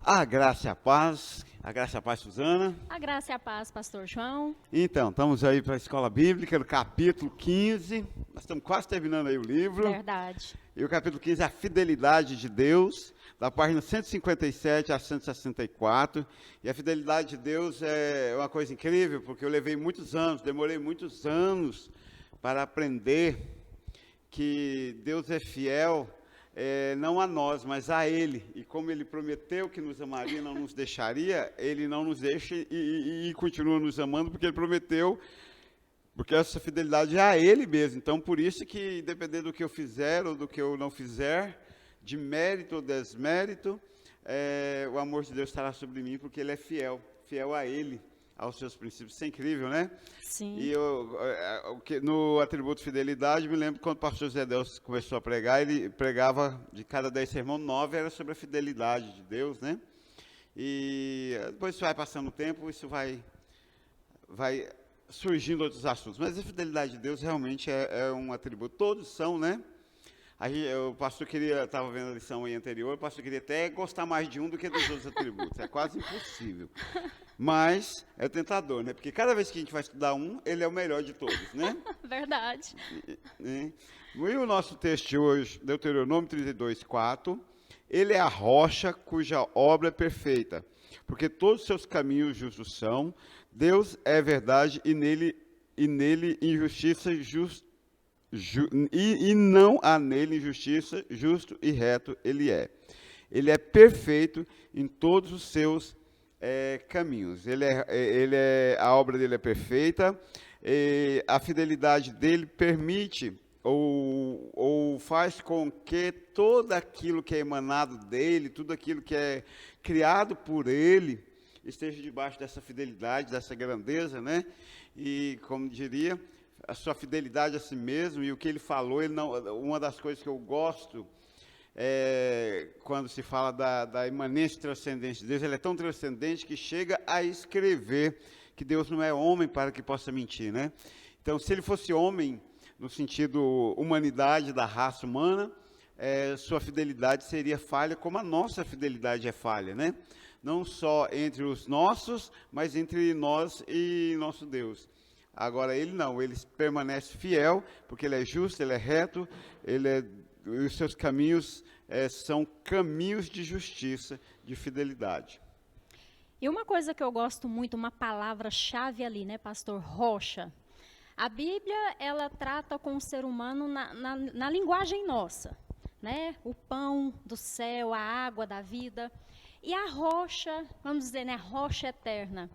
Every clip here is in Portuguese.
A graça e a paz, Suzana. A graça e a paz, pastor João. Então, estamos aí para a Escola Bíblica, no capítulo 15, nós estamos quase terminando aí o livro. Verdade. E o capítulo 15 é a fidelidade de Deus, da página 157 a 164. E a fidelidade de Deus é uma coisa incrível, porque eu demorei muitos anos para aprender que Deus é fiel, não a nós, mas a Ele. E como Ele prometeu que nos amaria e não nos deixaria, Ele não nos deixa e continua nos amando, porque Ele prometeu, porque essa fidelidade é a Ele mesmo. Então, por isso que, independente do que eu fizer ou do que eu não fizer, de mérito ou desmérito, o amor de Deus estará sobre mim, porque Ele é fiel a Ele, aos seus princípios. Isso é incrível, né? Sim. E no atributo fidelidade, me lembro quando o pastor José Deus começou a pregar, ele pregava de cada 10 sermões, 9 era sobre a fidelidade de Deus, né? E depois vai passando o tempo, isso vai surgindo outros assuntos. Mas a fidelidade de Deus realmente é um atributo. Todos são, né? Aí o pastor estava vendo a lição aí anterior, o pastor queria até gostar mais de um do que dos outros atributos. É quase impossível. Mas é tentador, né? Porque cada vez que a gente vai estudar um, ele é o melhor de todos, né? Verdade. E o nosso texto de hoje, Deuteronômio 32, 4, ele é a rocha cuja obra é perfeita, porque todos os seus caminhos justos são, Deus é verdade e nele injustiça e não há nele injustiça, justo e reto ele é. Ele é perfeito em todos os seus caminhos. A obra dele é perfeita, a fidelidade dele permite ou faz com que todo aquilo que é emanado dele, tudo aquilo que é criado por ele, esteja debaixo dessa fidelidade, dessa grandeza, né? E, como diria, a sua fidelidade a si mesmo e o que ele falou, uma das coisas que eu gosto quando se fala da imanência e transcendência de Deus, ele é tão transcendente que chega a escrever que Deus não é homem para que possa mentir, né? Então, se ele fosse homem, no sentido humanidade da raça humana, sua fidelidade seria falha, como a nossa fidelidade é falha, né? Não só entre os nossos, mas entre nós e nosso Deus. Agora, ele não, ele permanece fiel, porque ele é justo, ele é reto, os seus caminhos são caminhos de justiça, de fidelidade. E uma coisa que eu gosto muito, uma palavra-chave ali, né, pastor? Rocha. A Bíblia, ela trata com o ser humano na linguagem nossa, né? O pão do céu, a água da vida. E a rocha, vamos dizer, né, rocha eterna.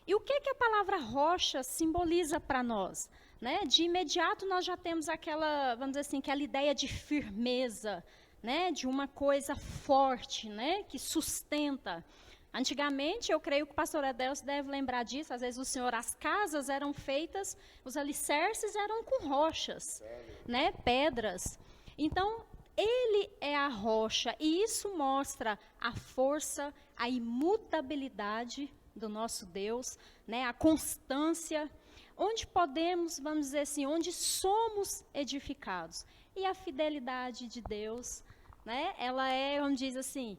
E o que a palavra rocha simboliza para nós? Né? De imediato nós já temos aquela, vamos dizer assim, aquela ideia de firmeza, né? De uma coisa forte, né? Que sustenta. Antigamente, eu creio que o pastor Adelso deve lembrar disso, às vezes o senhor, as casas eram feitas, os alicerces eram com rochas, né? Pedras. Então, ele é a rocha, e isso mostra a força, a imutabilidade do nosso Deus, né? A constância, onde podemos, vamos dizer assim, onde somos edificados. E a fidelidade de Deus, né? Ela é, vamos dizer assim,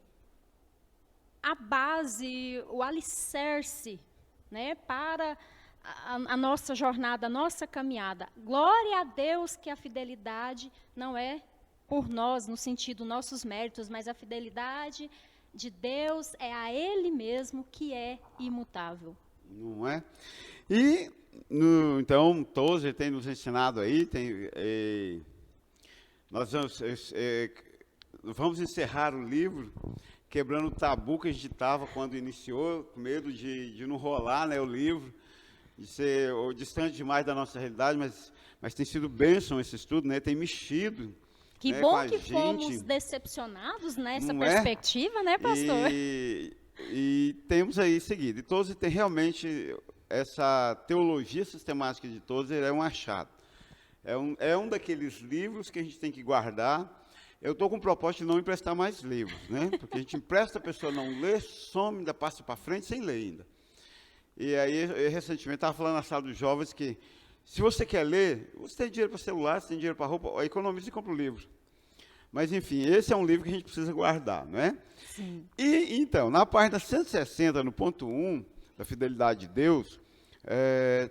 a base, o alicerce, né? Para a nossa jornada, a nossa caminhada. Glória a Deus que a fidelidade não é por nós, no sentido nossos méritos, mas a fidelidade de Deus é a Ele mesmo que é imutável. Não é? E, então, Tozer tem nos ensinado aí, nós vamos encerrar o livro quebrando o tabu que a gente estava quando iniciou, com medo de não rolar, né, o livro, de ser distante demais da nossa realidade, mas tem sido bênção esse estudo, né, tem mexido. Que bom que fomos decepcionados nessa perspectiva, né, pastor? E temos aí seguido. E Tozer tem realmente, essa teologia sistemática de Tozer é um achado. É um daqueles livros que a gente tem que guardar. Eu estou com o propósito de não emprestar mais livros, né? Porque a gente empresta, a pessoa não lê, some, ainda passa para frente sem ler ainda. E aí, eu recentemente, estava falando na sala dos jovens que, se você quer ler, você tem dinheiro para celular, você tem dinheiro para roupa, economize e compra o livro. Mas, enfim, esse é um livro que a gente precisa guardar, não é? Sim. E, então, na página 160, no ponto 1, da fidelidade de Deus,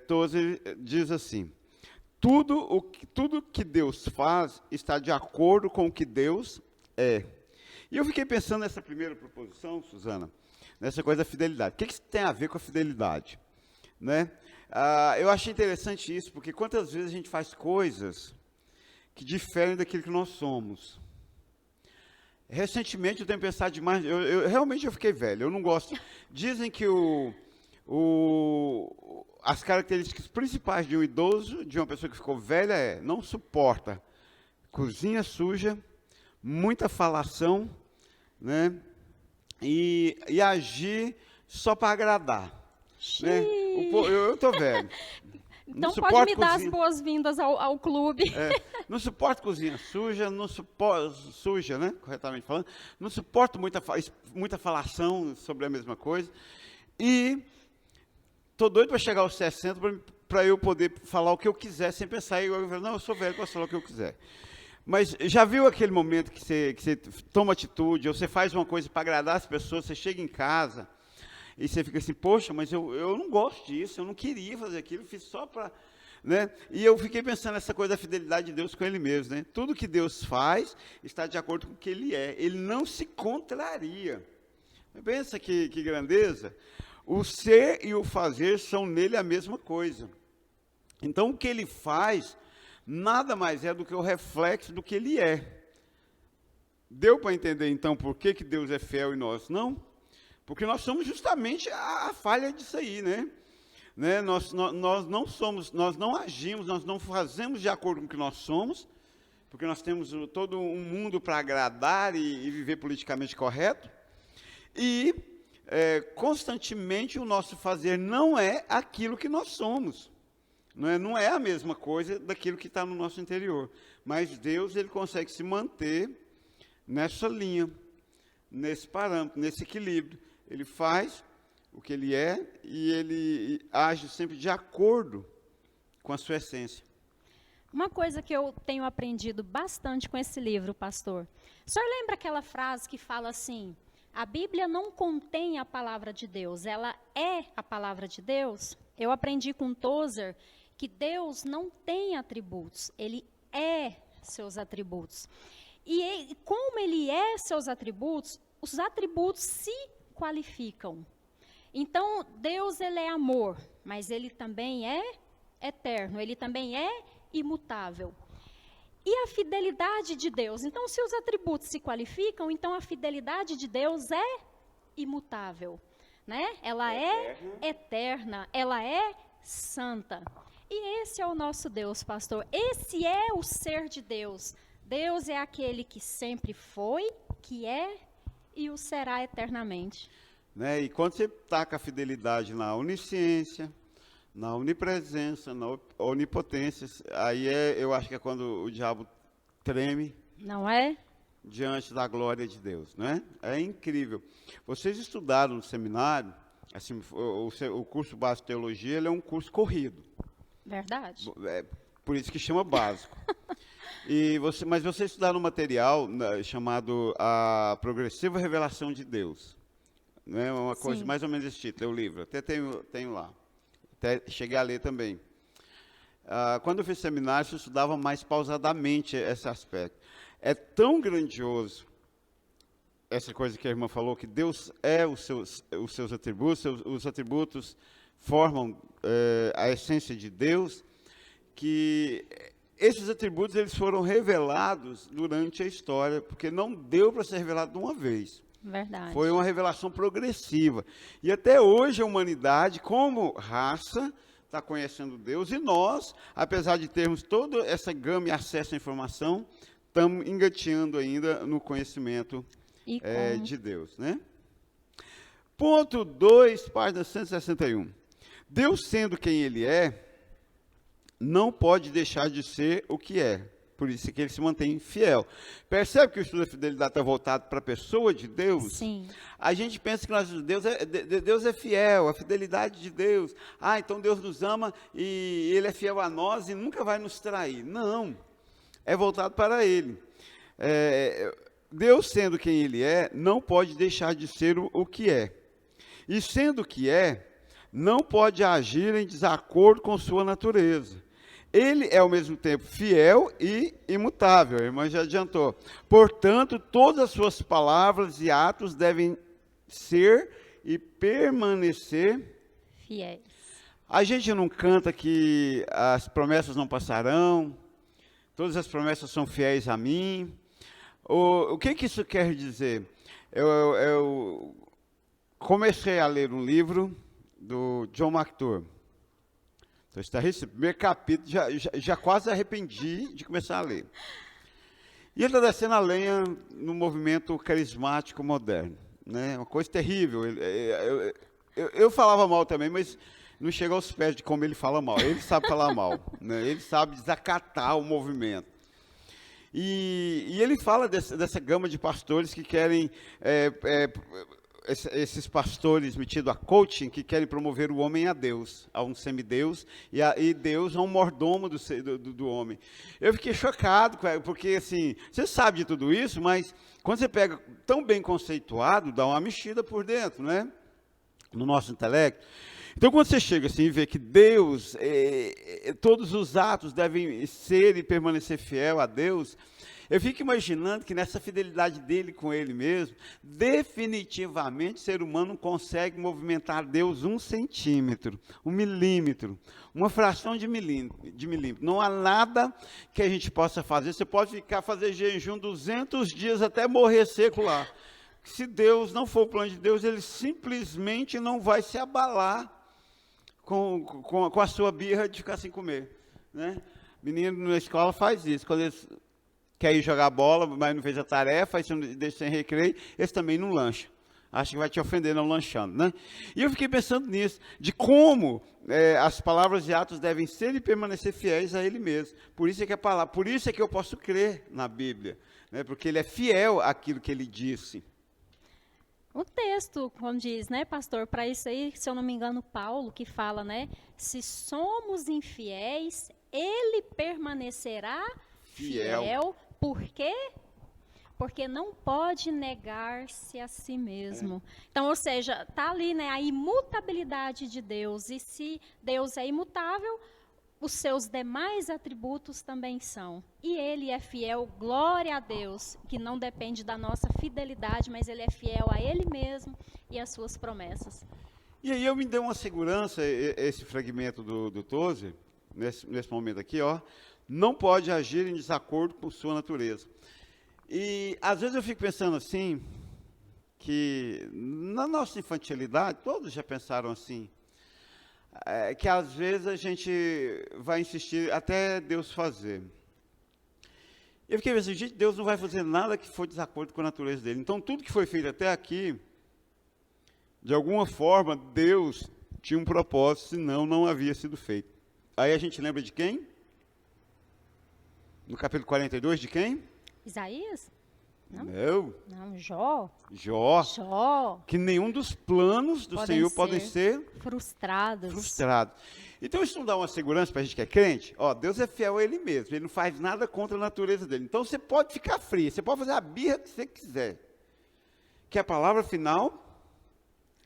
Tozer diz assim: tudo que Deus faz está de acordo com o que Deus é. E eu fiquei pensando nessa primeira proposição, Suzana, nessa coisa da fidelidade. O que isso tem a ver com a fidelidade? Né? Eu achei interessante isso, porque quantas vezes a gente faz coisas que diferem daquilo que nós somos. Recentemente eu tenho pensado demais, realmente eu fiquei velho, eu não gosto. Dizem que as características principais de um idoso, de uma pessoa que ficou velha, não suporta cozinha suja, muita falação, né? E agir só para agradar. Né? Eu estou velho. Então pode me dar as boas-vindas ao clube. Não suporto cozinha suja, suja, né? Corretamente falando. Não suporto muita falação sobre a mesma coisa. E estou doido para chegar aos 60 para eu poder falar o que eu quiser, sem pensar. Não, eu sou velho, posso falar o que eu quiser. Mas já viu aquele momento que você toma atitude, ou você faz uma coisa para agradar as pessoas, você chega em casa e você fica assim, poxa, mas eu não gosto disso, eu não queria fazer aquilo, fiz só para... Né? E eu fiquei pensando nessa coisa da fidelidade de Deus com Ele mesmo. Né? Tudo que Deus faz está de acordo com o que Ele é. Ele não se contraria. Pensa que grandeza. O ser e o fazer são nele a mesma coisa. Então, o que Ele faz nada mais é do que o reflexo do que Ele é. Deu para entender, então, por que Deus é fiel e nós não? Porque nós somos justamente a falha disso aí, né? Nós não agimos, nós não fazemos de acordo com o que nós somos, porque nós temos todo um mundo para agradar e viver politicamente correto, e constantemente o nosso fazer não é aquilo que nós somos, não é a mesma coisa daquilo que está no nosso interior, mas Deus, Ele consegue se manter nessa linha, nesse parâmetro, nesse equilíbrio. Ele faz o que Ele é e Ele age sempre de acordo com a sua essência. Uma coisa que eu tenho aprendido bastante com esse livro, pastor. O senhor lembra aquela frase que fala assim, a Bíblia não contém a palavra de Deus, ela é a palavra de Deus? Eu aprendi com Tozer que Deus não tem atributos, Ele é seus atributos. E como Ele é seus atributos, os atributos se qualificam. Então, Deus, Ele é amor, mas Ele também é eterno, Ele também é imutável. E a fidelidade de Deus? Então, se os atributos se qualificam, então a fidelidade de Deus é imutável, né? Ela é eterna, ela é santa. E esse é o nosso Deus, pastor. Esse é o ser de Deus. Deus é aquele que sempre foi, que é e o será eternamente. Né? E quando você taca a fidelidade na onisciência, na onipresença, na onipotência, aí eu acho que é quando o diabo treme. Não é? Diante da glória de Deus, né? É incrível. Vocês estudaram no seminário, assim, o curso básico de teologia, ele é um curso corrido. Verdade. Por isso que chama básico. Mas vocês estudaram um material chamado A Progressiva Revelação de Deus. Né? Uma coisa mais ou menos esse título, é o livro. Até tenho lá. Até cheguei a ler também. Quando eu fiz seminário, eu estudava mais pausadamente esse aspecto. É tão grandioso essa coisa que a irmã falou, que Deus é os seus atributos, os atributos formam a essência de Deus, que esses atributos eles foram revelados durante a história, porque não deu para ser revelado de uma vez. Verdade. Foi uma revelação progressiva. E até hoje a humanidade, como raça, está conhecendo Deus, e nós, apesar de termos toda essa gama e acesso à informação, estamos engateando ainda no conhecimento de Deus. Né? Ponto 2, página 161. Deus, sendo quem Ele é, não pode deixar de ser o que é. Por isso que Ele se mantém fiel. Percebe que o estudo da fidelidade está voltado para a pessoa de Deus? Sim. A gente pensa que Deus é fiel, a fidelidade de Deus. Então Deus nos ama e Ele é fiel a nós e nunca vai nos trair. Não. É voltado para Ele. Deus, sendo quem Ele é, não pode deixar de ser o que é. E sendo o que é, não pode agir em desacordo com sua natureza. Ele é, ao mesmo tempo, fiel e imutável, a irmã já adiantou. Portanto, todas as suas palavras e atos devem ser e permanecer Fiéis. A gente não canta que as promessas não passarão, todas as promessas são fiéis a mim. O que isso quer dizer? Eu comecei a ler um livro do John MacArthur. Então, está esse primeiro capítulo, já quase arrependi de começar a ler. E ele está descendo a lenha no movimento carismático moderno, né? Uma coisa terrível. Eu falava mal também, mas não chega aos pés de como ele fala mal. Ele sabe falar mal, né? Ele sabe desacatar o movimento. E ele fala dessa gama de pastores que querem, esses pastores metidos a coaching, que querem promover o homem a Deus, a um semideus, e Deus a um mordomo do homem. Eu fiquei chocado, porque assim, você sabe de tudo isso, mas quando você pega tão bem conceituado, dá uma mexida por dentro, né? No nosso intelecto. Então, quando você chega assim e vê que Deus, todos os atos devem ser e permanecer fiel a Deus, eu fico imaginando que nessa fidelidade dele com ele mesmo, definitivamente o ser humano não consegue movimentar Deus 1 centímetro, 1 milímetro, uma fração de milímetro. Não há nada que a gente possa fazer. Você pode fazer jejum 200 dias até morrer seco lá. Se Deus não for o plano de Deus, ele simplesmente não vai se abalar com a sua birra de ficar sem comer, né? Menino na escola faz isso, quando eles querem ir jogar bola, mas não fez a tarefa, aí você não deixa sem recreio, eles também não lancham. Acho que vai te ofender não lanchando, né? E eu fiquei pensando nisso, de como as palavras e atos devem ser e permanecer fiéis a Ele mesmo. Por isso é que a palavra, por isso é que eu posso crer na Bíblia, né? Porque Ele é fiel àquilo que Ele disse. O texto, como diz, né, pastor, para isso aí, se eu não me engano, Paulo, que fala, né, se somos infiéis, ele permanecerá fiel. Por quê? Porque não pode negar-se a si mesmo. Então, ou seja, está ali, né, a imutabilidade de Deus. E se Deus é imutável, os seus demais atributos também são. E ele é fiel, glória a Deus, que não depende da nossa fidelidade, mas ele é fiel a ele mesmo e às suas promessas. E aí eu me dei uma segurança, esse fragmento do Tozer, nesse momento aqui, ó, não pode agir em desacordo com sua natureza. E às vezes eu fico pensando assim, que na nossa infantilidade, todos já pensaram assim, que às vezes a gente vai insistir até Deus fazer. Eu fiquei pensando, gente, Deus não vai fazer nada que for de desacordo com a natureza dele. Então, tudo que foi feito até aqui, de alguma forma, Deus tinha um propósito, senão não havia sido feito. Aí a gente lembra de quem? No capítulo 42, de quem? Isaías? Não? Não, Jó. Que nenhum dos planos do Senhor podem ser frustrados. Então isso não dá uma segurança para a gente que é crente? Ó, Deus é fiel a Ele mesmo, Ele não faz nada contra a natureza dele. Então você pode ficar frio, você pode fazer a birra que você quiser. Que a palavra final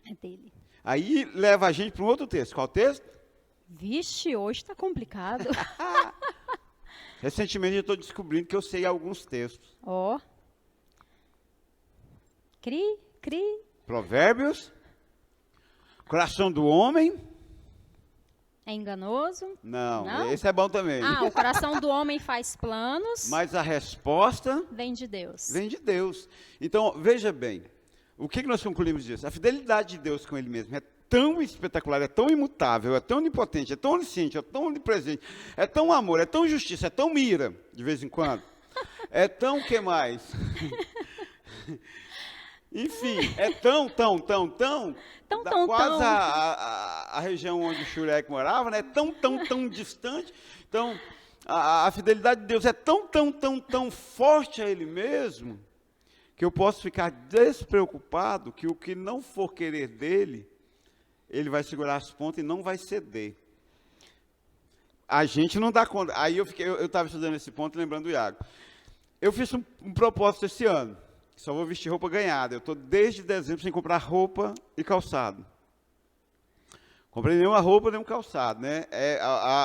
é dele. Aí leva a gente para um outro texto. Qual texto? Vixe, hoje está complicado. Recentemente eu estou descobrindo que eu sei alguns textos. Ó. Cri. Provérbios. Coração do homem. É enganoso? Não, esse é bom também. O coração do homem faz planos. Mas a resposta vem de Deus. Vem de Deus. Então, veja bem, o que nós concluímos disso? A fidelidade de Deus com Ele mesmo é tão espetacular, é tão imutável, é tão onipotente, é tão onisciente, é tão onipresente, é tão amor, é tão justiça, é tão mira, de vez em quando. É tão que mais? Enfim, é tão, quase a região onde o Shurek morava, né? Tão distante. Então, a fidelidade de Deus é tão forte a Ele mesmo, que eu posso ficar despreocupado que o que não for querer dele, Ele vai segurar as pontas e não vai ceder. A gente não dá conta. Aí eu estava estudando esse ponto, lembrando do Iago. Eu fiz um propósito esse ano. Só vou vestir roupa ganhada. Eu estou desde dezembro sem comprar roupa e calçado. Comprei nenhuma roupa, nenhum calçado, né?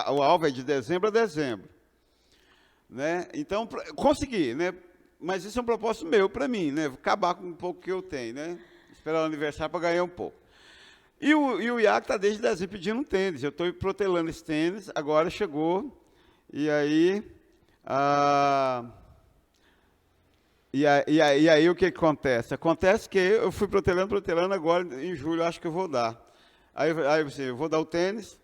O alvo é de dezembro a dezembro. Né? Então, consegui, né? Mas isso é um propósito meu para mim, né? Vou acabar com um pouco que eu tenho, né? Esperar o aniversário para ganhar um pouco. E o Iago está desde dezembro pedindo um tênis. Eu estou protelando esse tênis, agora chegou. E aí... E aí o que acontece? Acontece que eu fui protelando, agora em julho eu acho que eu vou dar. Aí eu vou dar o tênis,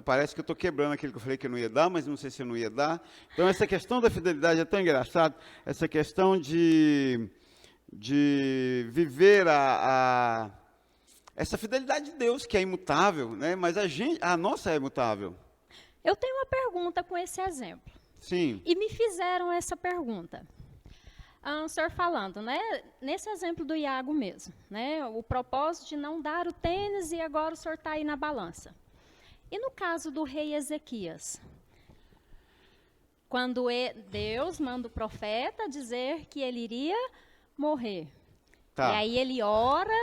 parece que eu estou quebrando aquilo que eu falei que eu não ia dar, mas não sei se eu não ia dar. Então essa questão da fidelidade é tão engraçada, essa questão de viver essa fidelidade de Deus, que é imutável, né? Mas a nossa é imutável. Eu tenho uma pergunta com esse exemplo. Sim. E me fizeram essa pergunta. O senhor falando, né, nesse exemplo do Iago mesmo, né, o propósito de não dar o tênis e agora o senhor está aí na balança. E no caso do rei Ezequias? Quando Deus manda o profeta dizer que ele iria morrer. Tá. E aí ele ora.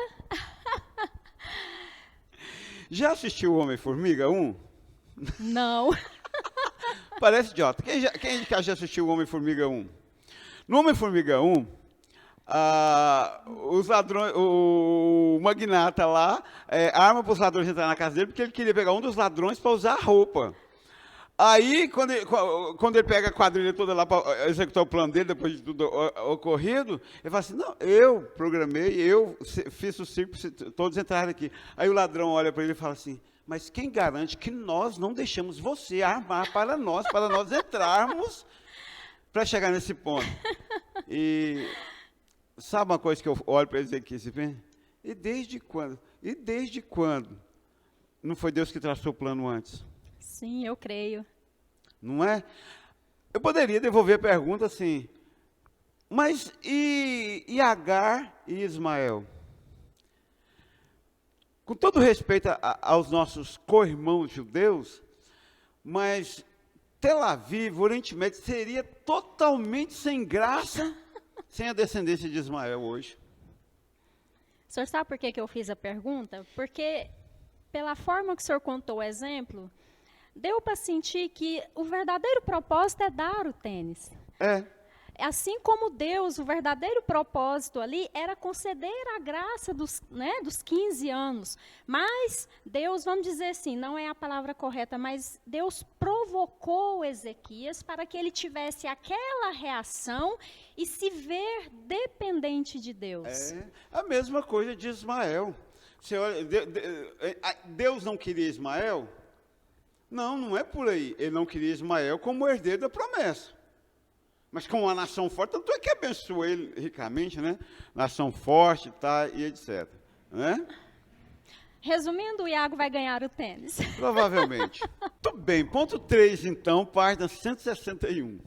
Já assistiu o Homem-Formiga 1? Não. Parece idiota. Quem já assistiu o Homem-Formiga 1? No Homem-Formiga 1, os ladrões, o magnata lá arma para os ladrões entrar na casa dele porque ele queria pegar um dos ladrões para usar a roupa. Aí, quando ele pega a quadrilha toda lá para executar o plano dele, depois de tudo ocorrido, ele fala assim, não, eu programei, eu fiz o circo, todos entraram aqui. Aí o ladrão olha para ele e fala assim, mas quem garante que nós não deixamos você armar para nós entrarmos para chegar nesse ponto? E sabe uma coisa que eu olho para eles aqui, e desde quando? Não foi Deus que traçou o plano antes? Sim, eu creio. Não é? Eu poderia devolver a pergunta assim, mas e Agar e Ismael? Com todo respeito aos nossos co-irmãos judeus, mas Tel Aviv, Oriente Médio, seria totalmente sem graça sem a descendência de Ismael hoje. O senhor sabe por que eu fiz a pergunta? Porque, pela forma que o senhor contou o exemplo, deu para sentir que o verdadeiro propósito é dar o tênis. Assim como Deus, o verdadeiro propósito ali era conceder a graça dos 15 anos. Mas Deus, vamos dizer assim, não é a palavra correta, mas Deus provocou Ezequias para que ele tivesse aquela reação e se ver dependente de Deus. É a mesma coisa de Ismael. Você olha, Deus não queria Ismael? Não, não é por aí. Ele não queria Ismael como herdeiro da promessa. Mas com uma nação forte, tanto é que abençoou ele ricamente, né? Nação forte, tá, e etc. Né? Resumindo, o Iago vai ganhar o tênis. Provavelmente. Tudo bem, ponto 3, então, página 161.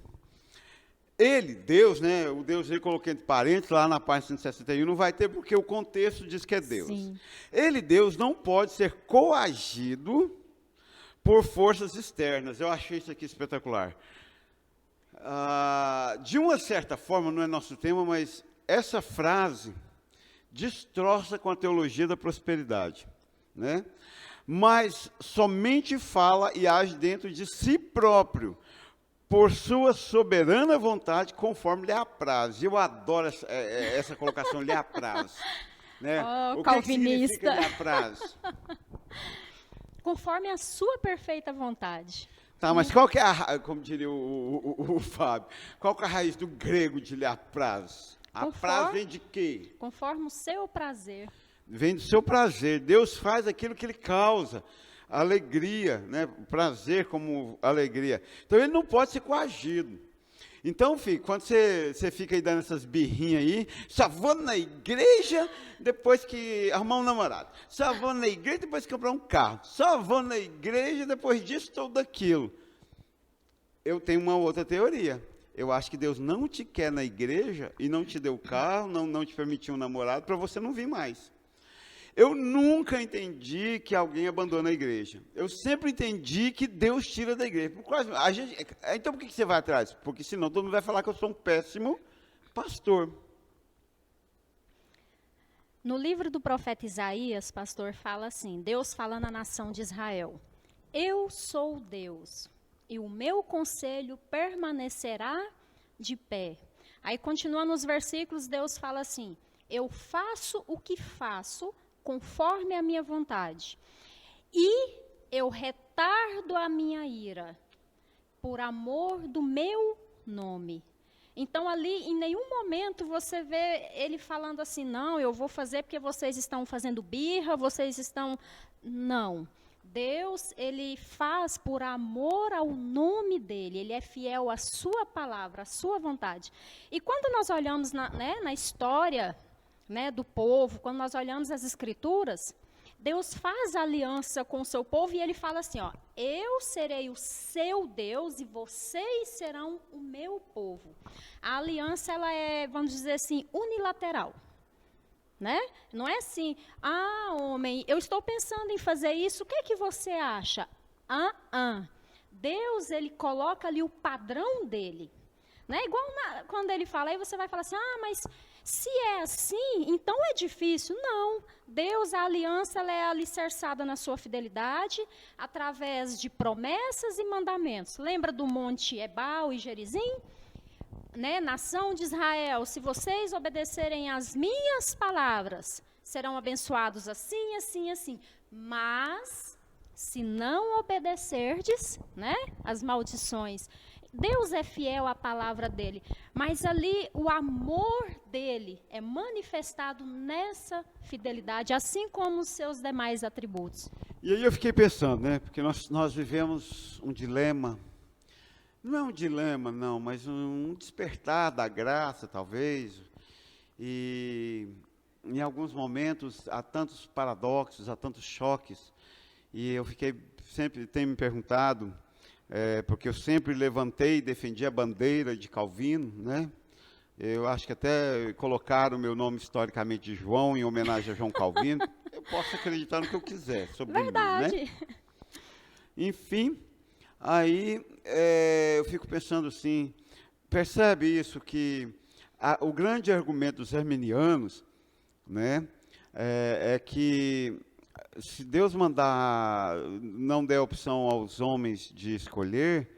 Ele, Deus, né? O Deus, ele coloquei entre parênteses, lá na página 161, não vai ter, porque o contexto diz que é Deus. Sim. Ele, Deus, não pode ser coagido por forças externas. Eu achei isso aqui espetacular. De uma certa forma, não é nosso tema, mas essa frase destroça com a teologia da prosperidade, né? Mas somente fala e age dentro de si próprio, por sua soberana vontade, conforme lhe apraz. Eu adoro essa colocação, lhe apraz. Né? Oh, o que significa lhe apraz? Conforme a sua perfeita vontade. Tá, mas qual que é como diria o Fábio, qual que é a raiz do grego de lhe apraz? Apraz vem de quê? Conforme o seu prazer. Vem do seu prazer. Deus faz aquilo que ele causa. Alegria, né? Prazer como alegria. Então, ele não pode ser coagido. Então, filho, quando você fica aí dando essas birrinhas aí, só vou na igreja depois que arrumar um namorado. Só vou na igreja depois que comprar um carro. Só vou na igreja depois disso ou daquilo. Eu tenho uma outra teoria. Eu acho que Deus não te quer na igreja e não te deu carro, não te permitiu um namorado para você não vir mais. Eu nunca nunca entendi que alguém abandona a igreja. Eu sempre entendi que Deus tira da igreja. Então por que você vai atrás? Porque senão todo mundo vai falar que eu sou um péssimo pastor. No livro do profeta Isaías, pastor, fala assim, Deus falando à nação de Israel, eu sou Deus, e o meu conselho permanecerá de pé. Aí, continuando os versículos, Deus fala assim, eu faço o que faço conforme a minha vontade, e eu retardo a minha ira, por amor do meu nome. Então, ali, em nenhum momento, você vê ele falando assim, não, eu vou fazer porque vocês estão fazendo birra, vocês estão... Não. Deus, ele faz por amor ao nome dele, ele é fiel à sua palavra, à sua vontade. E quando nós olhamos na história, né, do povo, quando nós olhamos as escrituras, Deus faz aliança com o seu povo e ele fala assim, ó, eu serei o seu Deus e vocês serão o meu povo. A aliança, ela é, vamos dizer assim, unilateral. Né? Não é assim, homem, eu estou pensando em fazer isso, o que é que você acha? Deus, ele coloca ali o padrão dele. Né? Igual quando ele fala, aí você vai falar assim, mas se é assim, então é difícil. Não, Deus, a aliança, ela é alicerçada na sua fidelidade, através de promessas e mandamentos. Lembra do monte Ebal e Gerizim? Né, nação de Israel, se vocês obedecerem às minhas palavras, serão abençoados assim, assim, assim. Mas, se não obedecerdes, né, as maldições, Deus é fiel à palavra dele. Mas ali, o amor dele é manifestado nessa fidelidade, assim como os seus demais atributos. E aí eu fiquei pensando, né, porque nós vivemos um dilema. Não é um dilema, não, mas um despertar da graça, talvez. E em alguns momentos há tantos paradoxos, há tantos choques. E eu tenho me perguntado, porque eu sempre levantei e defendi a bandeira de Calvino, né? Eu acho que até colocaram o meu nome historicamente de João, em homenagem a João Calvino. Eu posso acreditar no que eu quiser sobre Verdade. mim, né? Enfim... Aí eu fico pensando assim, percebe isso, que o grande argumento dos arminianos, né, é que se Deus não der opção aos homens de escolher,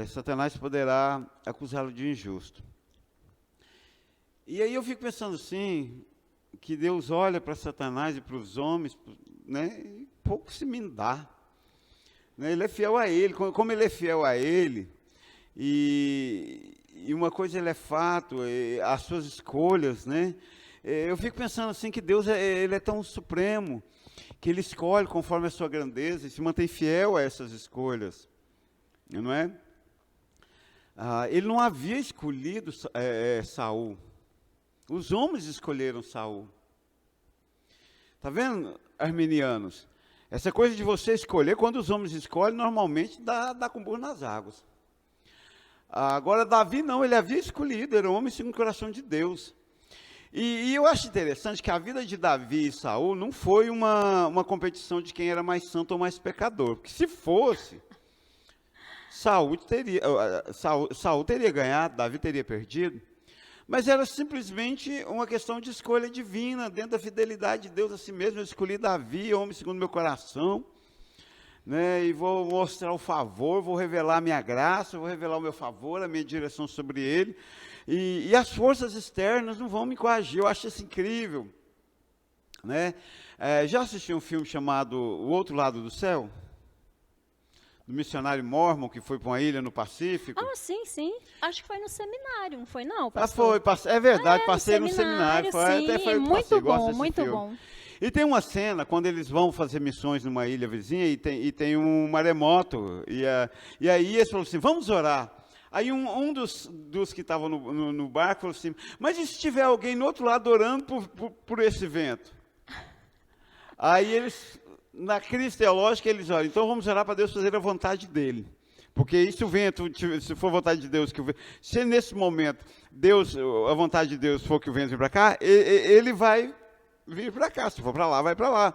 Satanás poderá acusá-lo de injusto. E aí eu fico pensando assim, que Deus olha para Satanás e para os homens, né, e pouco se me dá. Ele é fiel a ele, como ele é fiel a ele, e uma coisa ele é fato, as suas escolhas, né? Eu fico pensando assim que Deus ele é tão supremo, que ele escolhe conforme a sua grandeza e se mantém fiel a essas escolhas, não é? Ele não havia escolhido Saul, os homens escolheram Saul. Está vendo, arminianos? Essa coisa de você escolher, quando os homens escolhem, normalmente dá com burro nas águas. Agora, Davi não, ele havia escolhido, era um homem segundo o coração de Deus. E eu acho interessante que a vida de Davi e Saul não foi uma competição de quem era mais santo ou mais pecador. Porque se fosse, Saul teria ganhado, Davi teria perdido. Mas era simplesmente uma questão de escolha divina, dentro da fidelidade de Deus a si mesmo. Eu escolhi Davi, homem segundo meu coração, né, e vou mostrar o favor, vou revelar a minha graça, vou revelar o meu favor, a minha direção sobre ele. E as forças externas não vão me coagir, eu acho isso incrível. Né? Já assistiu um filme chamado O Outro Lado do Céu? Do missionário Mormon, que foi para uma ilha no Pacífico. Sim, sim. Acho que foi no seminário, não foi não, pastor? É verdade, passei no seminário. Sim, muito bom, muito bom. E tem uma cena, quando eles vão fazer missões numa ilha vizinha, e tem um maremoto, e aí eles falaram assim, vamos orar. Aí um dos que estavam no barco falou assim, mas e se tiver alguém no outro lado orando por esse vento? Aí eles... Na crise teológica, eles olham, então vamos orar para Deus fazer a vontade dele. Porque e se o vento, se for a vontade de Deus, se nesse momento a vontade de Deus for que o vento venha para cá, ele vai vir para cá. Se for para lá, vai para lá.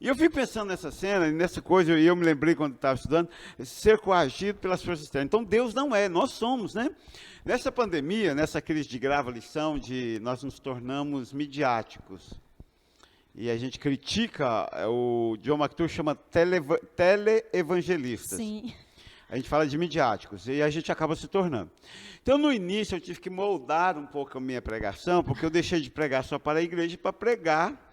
E eu fico pensando nessa cena, nessa coisa, e eu me lembrei quando estava estudando, ser coagido pelas forças externas. Então, Deus não é, nós somos, né? Nessa pandemia, nessa crise de grave lição, nós nos tornamos midiáticos. E a gente critica, o John MacArthur chama teleevangelistas. Sim. A gente fala de midiáticos, e a gente acaba se tornando. Então, no início, eu tive que moldar um pouco a minha pregação, porque eu deixei de pregar só para a igreja para pregar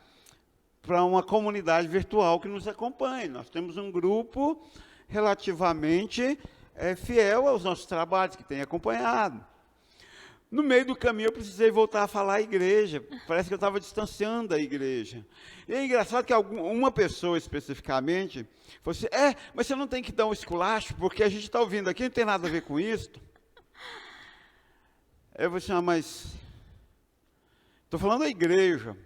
para uma comunidade virtual que nos acompanha. Nós temos um grupo relativamente fiel aos nossos trabalhos, que tem acompanhado. No meio do caminho, eu precisei voltar a falar à igreja. Parece que eu estava distanciando da igreja. E é engraçado que uma pessoa, especificamente, falou assim, mas você não tem que dar um esculacho, porque a gente está ouvindo aqui, não tem nada a ver com isso. Eu falei assim, mas... Estou falando da igreja.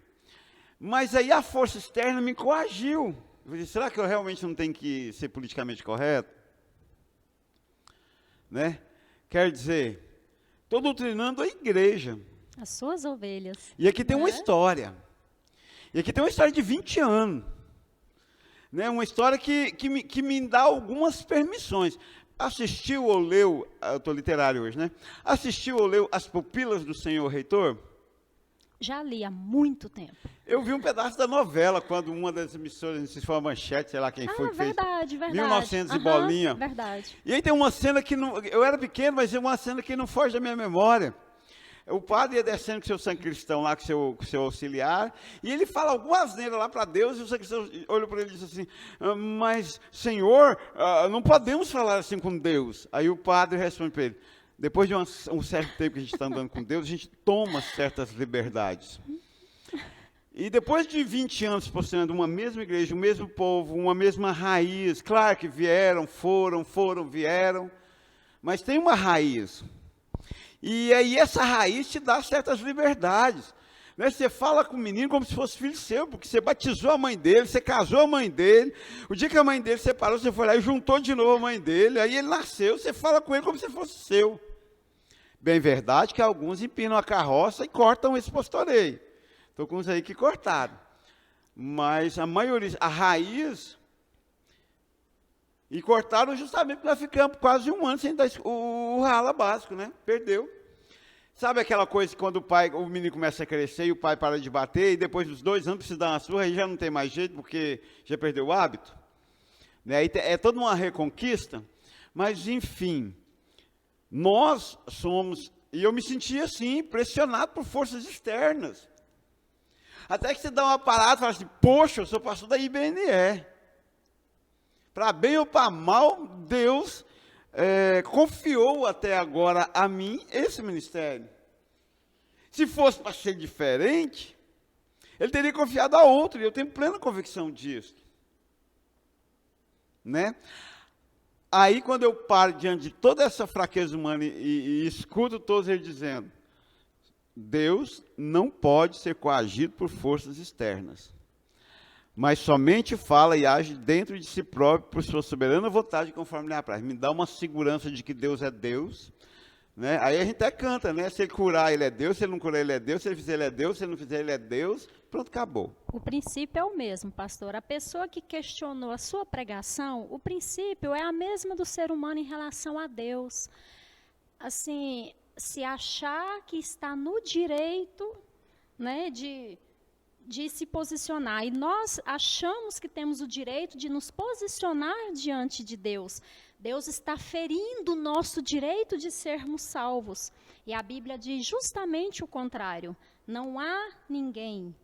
Mas aí a força externa me coagiu. Eu falei, será que eu realmente não tenho que ser politicamente correto? Né? Quer dizer... Estou doutrinando a igreja. As suas ovelhas. E aqui tem uma história. E aqui tem uma história de 20 anos. Né? Uma história que me dá algumas permissões. Assistiu ou leu, eu estou literário hoje, né? Assistiu ou leu As Pupilas do Senhor Reitor? Já li há muito tempo. Eu vi um pedaço da novela, quando uma das emissoras, não sei se foi a Manchete, sei lá quem foi, que verdade, fez. Verdade. 1900 e bolinha. Verdade. E aí tem uma cena que, eu era pequeno, mas é uma cena que não foge da minha memória. O padre ia descendo com seu sancristão lá, com seu auxiliar, e ele fala alguma asneira lá para Deus, e o sancristão olhou para ele e disse assim, mas, Senhor, não podemos falar assim com Deus. Aí o padre responde para ele, depois de um certo tempo que a gente está andando com Deus, a gente toma certas liberdades. E depois de 20 anos possuindo uma mesma igreja, o mesmo povo, uma mesma raiz, claro que vieram, vieram, mas tem uma raiz. E aí essa raiz te dá certas liberdades. Né? Você fala com o menino como se fosse filho seu, porque você batizou a mãe dele, você casou a mãe dele, o dia que a mãe dele separou, você foi lá e juntou de novo a mãe dele, aí ele nasceu, você fala com ele como se fosse seu. Bem verdade que alguns empinam a carroça e cortam esse pastoreio. Estou com uns aí que cortaram. Mas a maioria, a raiz, e cortaram justamente porque nós ficamos quase um ano sem dar o rala básico, né? Perdeu. Sabe aquela coisa que quando o menino começa a crescer e o pai para de bater, e depois dos 2 anos precisa dar uma surra, aí já não tem mais jeito, porque já perdeu o hábito? Né? Aí é toda uma reconquista, mas enfim... Nós somos, e eu me sentia assim, pressionado por forças externas. Até que você dá uma parada e fala assim, poxa, eu sou pastor da IBNE. Para bem ou para mal, Deus confiou até agora a mim esse ministério. Se fosse para ser diferente, Ele teria confiado a outro, e eu tenho plena convicção disso. Né? Aí, quando eu paro diante de toda essa fraqueza humana e escuto todos eles dizendo, Deus não pode ser coagido por forças externas, mas somente fala e age dentro de si próprio por sua soberana vontade, conforme lhe apraz. Me dá uma segurança de que Deus é Deus. Né? Aí a gente até canta, né? Se ele curar, ele é Deus, se ele não curar, ele é Deus, se ele fizer, ele é Deus, se ele não fizer, ele é Deus. Pronto, acabou. O princípio é o mesmo, pastor. A pessoa que questionou a sua pregação, o princípio é a mesma do ser humano em relação a Deus. Assim, se achar que está no direito, né, de se posicionar. E nós achamos que temos o direito de nos posicionar diante de Deus. Deus está ferindo o nosso direito de sermos salvos. E a Bíblia diz justamente o contrário. Não há ninguém,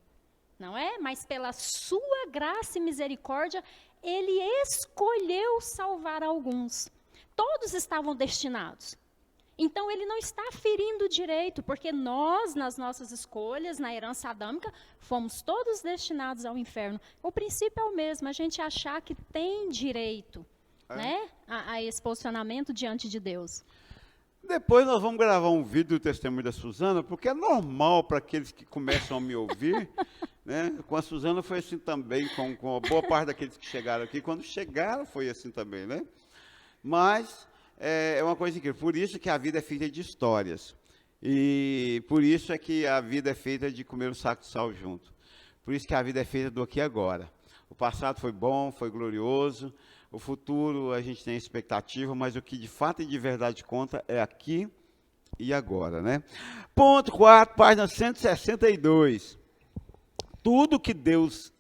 não é? Mas pela sua graça e misericórdia, Ele escolheu salvar alguns. Todos estavam destinados. Então, Ele não está ferindo o direito, porque nós, nas nossas escolhas, na herança adâmica, fomos todos destinados ao inferno. O princípio é o mesmo, a gente achar que tem direito, né, a esse posicionamento diante de Deus. Depois nós vamos gravar um vídeo do testemunho da Suzana, porque é normal para aqueles que começam a me ouvir, né? Com a Suzana foi assim também, com a boa parte daqueles que chegaram aqui, quando chegaram foi assim também, né? Mas é uma coisa incrível, por isso que a vida é feita de histórias, e por isso é que a vida é feita de comer um saco de sal junto, Por isso que a vida é feita do aqui e agora. O passado foi bom, foi glorioso. O futuro a gente tem expectativa, mas o que de fato e de verdade conta é aqui e agora, né? Ponto 4, página 162. Tudo que Deus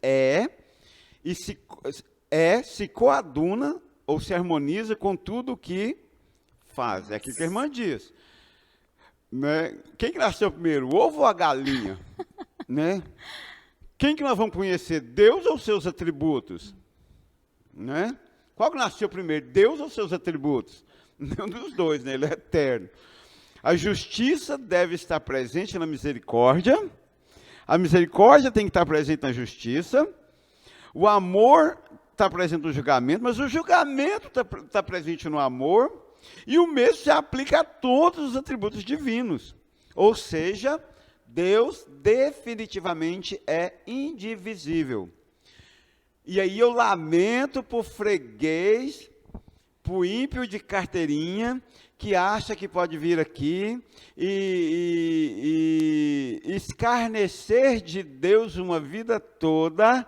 e se coaduna ou se harmoniza com tudo o que faz. É aquilo que a irmã diz. Né? Quem que nasceu primeiro, o ovo ou a galinha? Né? Quem que nós vamos conhecer, Deus ou seus atributos? Né? Qual que nasceu primeiro, Deus ou seus atributos? Nenhum dos dois, né? Ele é eterno. A justiça deve estar presente na misericórdia. A misericórdia tem que estar presente na justiça. O amor está presente no julgamento, mas o julgamento está presente no amor. E o mesmo se aplica a todos os atributos divinos. Ou seja, Deus definitivamente é indivisível. E aí eu lamento por freguês, por ímpio de carteirinha, que acha que pode vir aqui e escarnecer de Deus uma vida toda,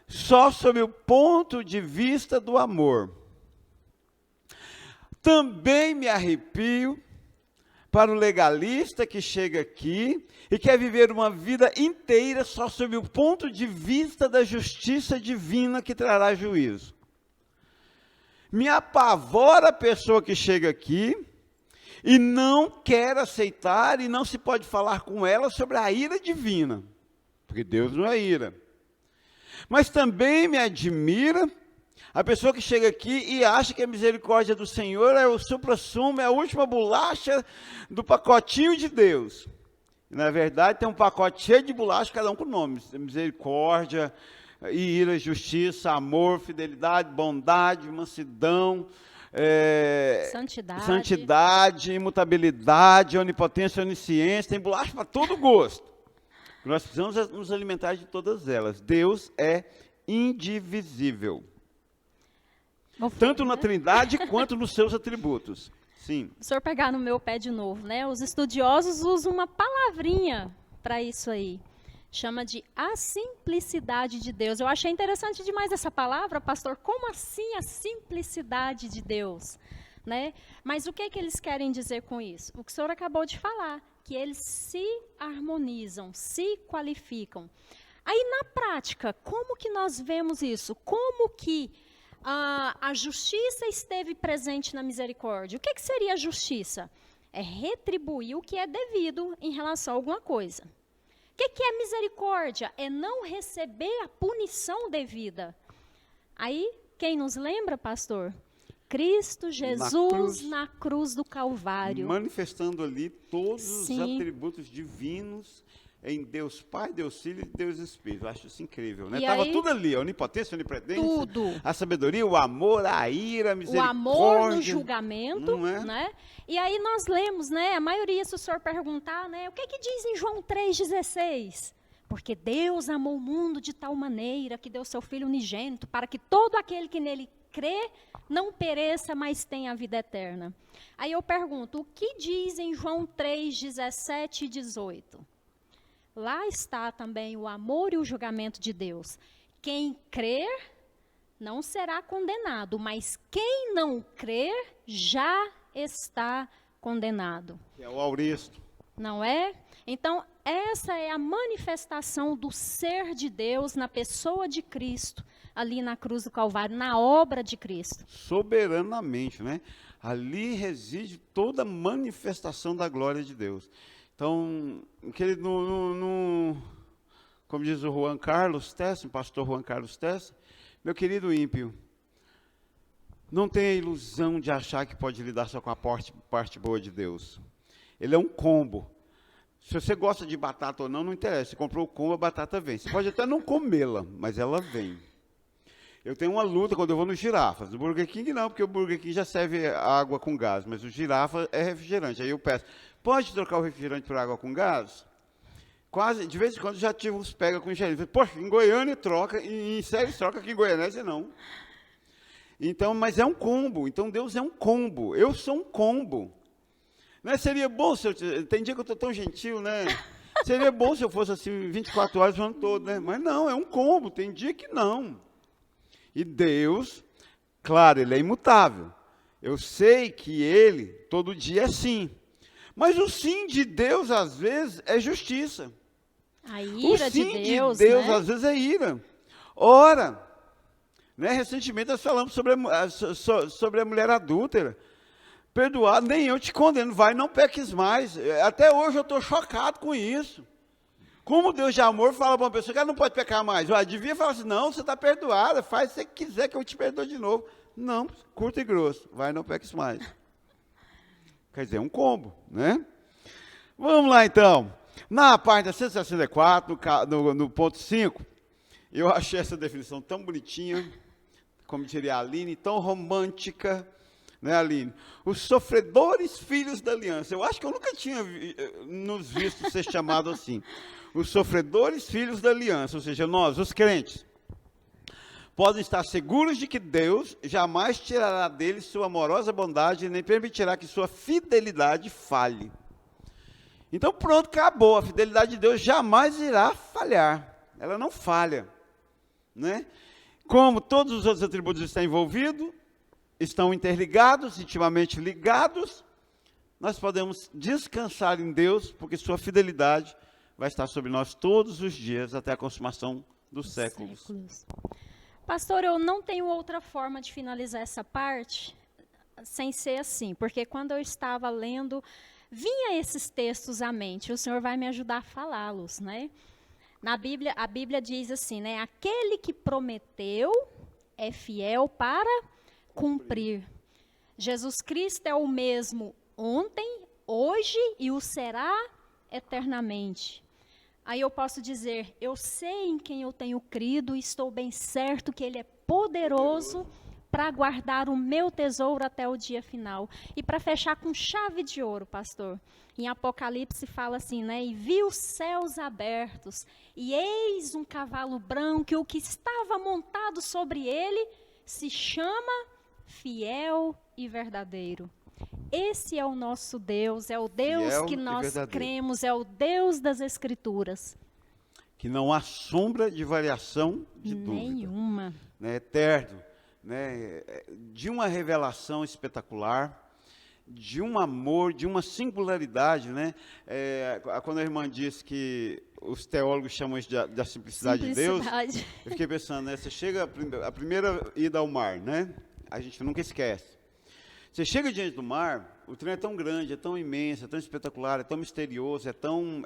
só sob o ponto de vista do amor. Também me arrepio para o legalista que chega aqui e quer viver uma vida inteira só sob o ponto de vista da justiça divina que trará juízo. Me apavora a pessoa que chega aqui e não quer aceitar e não se pode falar com ela sobre a ira divina, porque Deus não é ira. Mas também me admira a pessoa que chega aqui e acha que a misericórdia do Senhor é o supra-sumo, é a última bolacha do pacotinho de Deus. E, na verdade, tem um pacote cheio de bolachas, cada um com nomes. Misericórdia, ira, justiça, amor, fidelidade, bondade, mansidão, santidade, imutabilidade, onipotência, onisciência. Tem bolacha para todo gosto. Nós precisamos nos alimentar de todas elas. Deus é indivisível. Tanto na Trindade quanto nos seus atributos. Sim. O senhor pegar no meu pé de novo, né? Os estudiosos usam uma palavrinha para isso aí. Chama de a simplicidade de Deus. Eu achei interessante demais essa palavra, pastor. Como assim a simplicidade de Deus? Né? Mas o que eles querem dizer com isso? O que o senhor acabou de falar, que eles se harmonizam, se qualificam. Aí, na prática, como que nós vemos isso? Como que a justiça esteve presente na misericórdia? O que seria a justiça? É retribuir o que é devido em relação a alguma coisa. O que é misericórdia? É não receber a punição devida. Aí, quem nos lembra, pastor? Cristo Jesus na cruz do Calvário. Manifestando ali todos os atributos divinos em Deus Pai, Deus Filho e Deus Espírito. Eu acho isso incrível, né? Estava tudo ali, a onipotência, a onipotência, a sabedoria, o amor, a ira, a misericórdia. O amor no julgamento, né? E aí nós lemos, né? A maioria, se o senhor perguntar, né? O que diz em João 3,16? Porque Deus amou o mundo de tal maneira que deu seu Filho unigênito para que todo aquele que nele crê não pereça, mas tenha a vida eterna. Aí eu pergunto, o que diz em João 3,17 e 18? Lá está também o amor e o julgamento de Deus. Quem crer não será condenado, mas quem não crer já está condenado. É o auristo. Não é? Então, essa é a manifestação do ser de Deus na pessoa de Cristo, ali na cruz do Calvário, na obra de Cristo. Soberanamente, né? Ali reside toda a manifestação da glória de Deus. Então, querido, como diz o Juan Carlos Tess, o pastor Juan Carlos Tess, meu querido ímpio, não tenha ilusão de achar que pode lidar só com a parte boa de Deus. Ele é um combo. Se você gosta de batata ou não, não interessa. Você comprou o combo, a batata vem. Você pode até não comê-la, mas ela vem. Eu tenho uma luta quando eu vou no Girafas. No Burger King não, porque o Burger King já serve água com gás, mas o Girafa é refrigerante. Aí eu peço, pode trocar o refrigerante por água com gás? Quase, de vez em quando já tive uns pega com engenharia. Poxa, em Goiânia troca, e em Séries troca, aqui em Goianésia não. Então, mas é um combo. Então Deus é um combo. Eu sou um combo. Né? Seria bom se eu... Tem dia que eu estou tão gentil, né? Seria bom se eu fosse assim 24 horas o ano todo, né? Mas não, é um combo, tem dia que não. E Deus, claro, ele é imutável. Eu sei que ele, todo dia, é sim. Mas o sim de Deus, às vezes, é justiça. A O ira sim de Deus, Deus né? às vezes, é ira. Ora, né, recentemente nós falamos sobre a mulher adúltera. Perdoar, nem eu te condeno, vai, não peques mais. Até hoje eu estou chocado com isso. Como Deus de amor fala para uma pessoa que ela não pode pecar mais. Devia falar assim, não, você está perdoada, faz o que você quiser que eu te perdoo de novo. Não, curto e grosso, vai, não peques mais. Quer dizer, é um combo, né? Vamos lá então. Na página 164, no ponto 5, eu achei essa definição tão bonitinha, como diria a Aline, tão romântica, né, Aline? Os sofredores filhos da aliança. Eu acho que eu nunca tinha nos visto ser chamado assim. Os sofredores filhos da aliança, ou seja, nós, os crentes, podem estar seguros de que Deus jamais tirará deles sua amorosa bondade, nem permitirá que sua fidelidade falhe. Então pronto, acabou. A fidelidade de Deus jamais irá falhar. Ela não falha, né? Como todos os outros atributos estão envolvidos, estão interligados, intimamente ligados, nós podemos descansar em Deus, porque sua fidelidade vai estar sobre nós todos os dias, até a consumação dos séculos. Pastor, eu não tenho outra forma de finalizar essa parte sem ser assim, porque quando eu estava lendo, vinha esses textos à mente, o Senhor vai me ajudar a falá-los, né? Na Bíblia, a Bíblia diz assim, né? Aquele que prometeu é fiel para cumprir. Jesus Cristo é o mesmo ontem, hoje e o será eternamente. Aí eu posso dizer, eu sei em quem eu tenho crido e estou bem certo que Ele é poderoso para guardar o meu tesouro até o dia final. E para fechar com chave de ouro, pastor, em Apocalipse fala assim, né? E vi os céus abertos, e eis um cavalo branco, e o que estava montado sobre ele se chama Fiel e Verdadeiro. Esse é o nosso Deus, é o Deus Fiel que e nós verdadeiro. cremos, é o Deus das Escrituras. Que não há sombra de variação de dúvida. Nenhuma. Né, eterno, né, de uma revelação espetacular, de um amor, de uma singularidade, né? Quando a irmã disse que os teólogos chamam isso da simplicidade de Deus, eu fiquei pensando, né? Você chega, a primeira ida ao mar, né? A gente nunca esquece. Você chega diante do mar, o trem é tão grande, é tão imenso, é tão espetacular, é tão misterioso, é tão,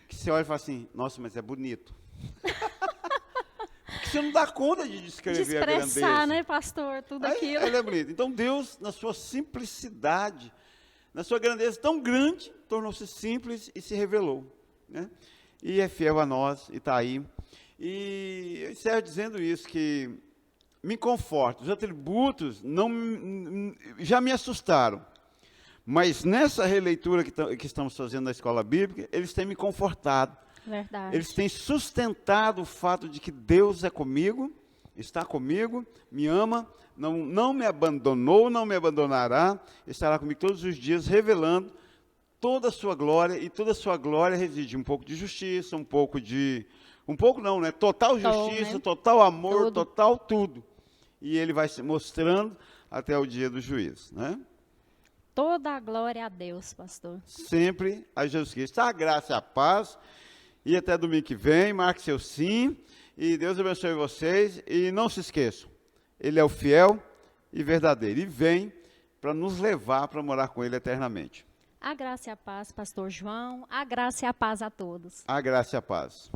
que você olha e fala assim, nossa, mas é bonito. Porque você não dá conta de descrever a grandeza. Expressar, né, pastor, tudo aquilo. Ele é bonito. Então Deus, na sua simplicidade, na sua grandeza tão grande, tornou-se simples e se revelou, né? E é fiel a nós, e está aí. E eu encerro dizendo isso, que me conforta. Os atributos já me assustaram. Mas nessa releitura que estamos fazendo na escola bíblica, eles têm me confortado. Verdade. Eles têm sustentado o fato de que Deus é comigo, está comigo, me ama, não me abandonou, não me abandonará, estará comigo todos os dias, revelando toda a sua glória, e toda a sua glória reside um pouco de justiça, total justiça, né? total amor, Tudo. total tudo. E ele vai se mostrando até o dia do juízo, né? Toda a glória a Deus, pastor. Sempre a Jesus Cristo. A graça e a paz. E até domingo que vem, marque seu sim, e Deus abençoe vocês, e não se esqueçam, Ele é o fiel e verdadeiro, e vem para nos levar para morar com Ele eternamente. A graça e a paz, pastor João, a graça e a paz a todos. A graça e a paz.